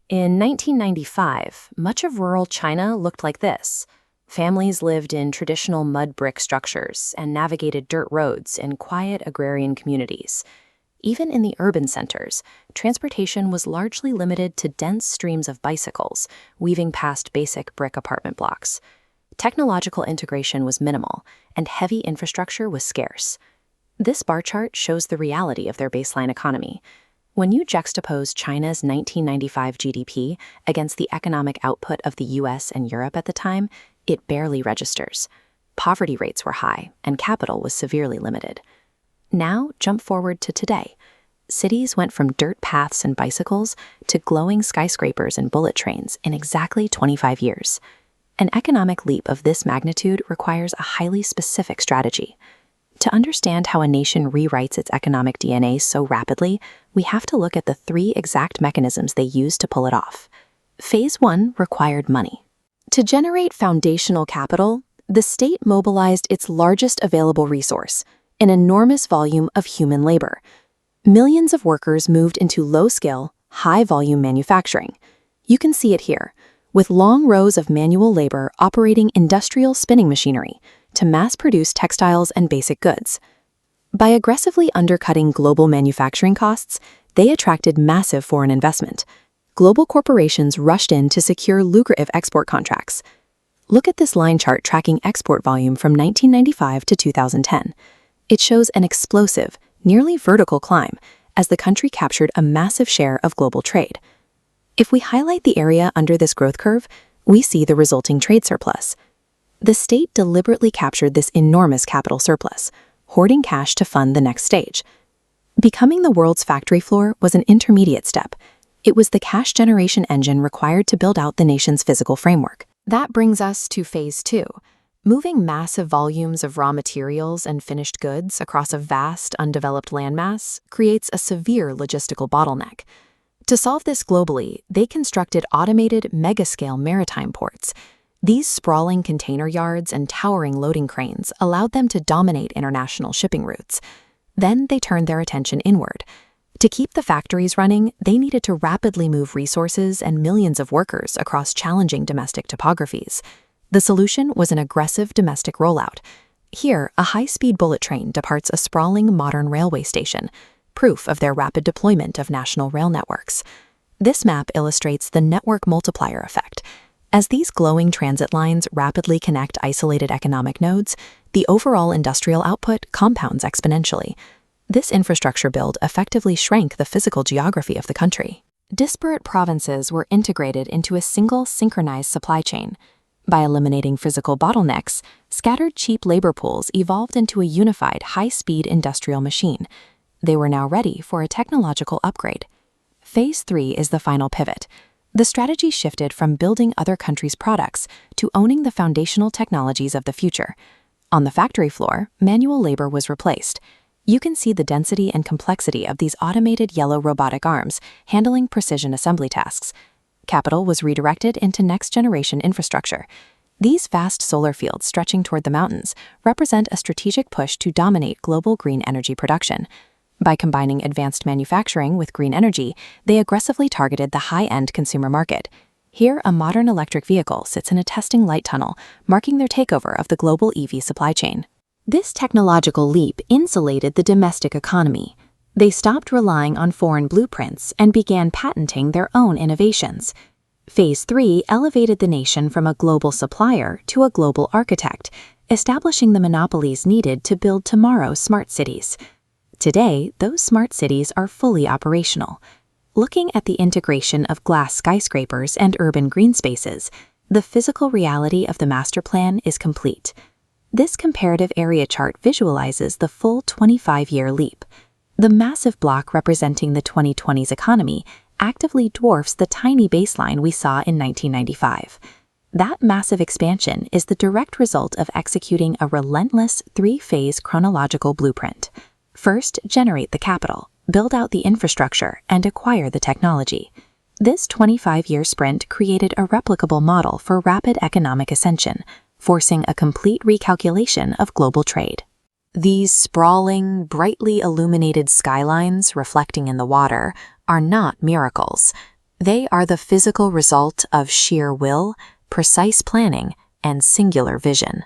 In 1995, much of rural China looked like this. Families lived in traditional mud brick structures and navigated dirt roads in quiet agrarian communities. Even in the urban centers, transportation was largely limited to dense streams of bicycles, weaving past basic brick apartment blocks. Technological integration was minimal, and heavy infrastructure was scarce. This bar chart shows the reality of their baseline economy. When you juxtapose China's 1995 GDP against the economic output of the US and Europe at the time, it barely registers. Poverty rates were high, and capital was severely limited. Now, jump forward to today. Cities went from dirt paths and bicycles to glowing skyscrapers and bullet trains in exactly 25 years. An economic leap of this magnitude requires a highly specific strategy. To understand how a nation rewrites its economic DNA so rapidly, we have to look at the three exact mechanisms they used to pull it off. Phase 1 required money. To generate foundational capital, the state mobilized its largest available resource, an enormous volume of human labor. Millions of workers moved into low-skill, high-volume manufacturing. You can see it here, with long rows of manual labor operating industrial spinning machinery to mass-produce textiles and basic goods. By aggressively undercutting global manufacturing costs, they attracted massive foreign investment. Global corporations rushed in to secure lucrative export contracts. Look at this line chart tracking export volume from 1995 to 2010. It shows an explosive, nearly vertical climb as the country captured a massive share of global trade. If we highlight the area under this growth curve, we see the resulting trade surplus. The state deliberately captured this enormous capital surplus, hoarding cash to fund the next stage. Becoming the world's factory floor was an intermediate step. It was the cash generation engine required to build out the nation's physical framework. That brings us to Phase 2. Moving massive volumes of raw materials and finished goods across a vast, undeveloped landmass creates a severe logistical bottleneck. To solve this globally, they constructed automated mega-scale maritime ports. These sprawling container yards and towering loading cranes allowed them to dominate international shipping routes. Then they turned their attention inward. To keep the factories running, they needed to rapidly move resources and millions of workers across challenging domestic topographies. The solution was an aggressive domestic rollout. Here, a high-speed bullet train departs a sprawling modern railway station, proof of their rapid deployment of national rail networks. This map illustrates the network multiplier effect. As these glowing transit lines rapidly connect isolated economic nodes, the overall industrial output compounds exponentially. This infrastructure build effectively shrank the physical geography of the country. Disparate provinces were integrated into a single synchronized supply chain. By eliminating physical bottlenecks, scattered cheap labor pools evolved into a unified high-speed industrial machine. They were now ready for a technological upgrade. Phase 3 is the final pivot. The strategy shifted from building other countries' products to owning the foundational technologies of the future. On the factory floor, manual labor was replaced. You can see the density and complexity of these automated yellow robotic arms handling precision assembly tasks. Capital was redirected into next-generation infrastructure. These vast solar fields stretching toward the mountains represent a strategic push to dominate global green energy production. By combining advanced manufacturing with green energy, they aggressively targeted the high-end consumer market. Here, a modern electric vehicle sits in a testing light tunnel, marking their takeover of the global EV supply chain. This technological leap insulated the domestic economy. They stopped relying on foreign blueprints and began patenting their own innovations. Phase 3 elevated the nation from a global supplier to a global architect, establishing the monopolies needed to build tomorrow's smart cities. Today, those smart cities are fully operational. Looking at the integration of glass skyscrapers and urban green spaces, the physical reality of the master plan is complete. This comparative area chart visualizes the full 25-year leap. The massive block representing the 2020s economy actively dwarfs the tiny baseline we saw in 1995. That massive expansion is the direct result of executing a relentless three-phase chronological blueprint. First, generate the capital, build out the infrastructure, and acquire the technology. This 25-year sprint created a replicable model for rapid economic ascension, forcing a complete recalculation of global trade. These sprawling, brightly illuminated skylines reflecting in the water are not miracles. They are the physical result of sheer will, precise planning, and singular vision.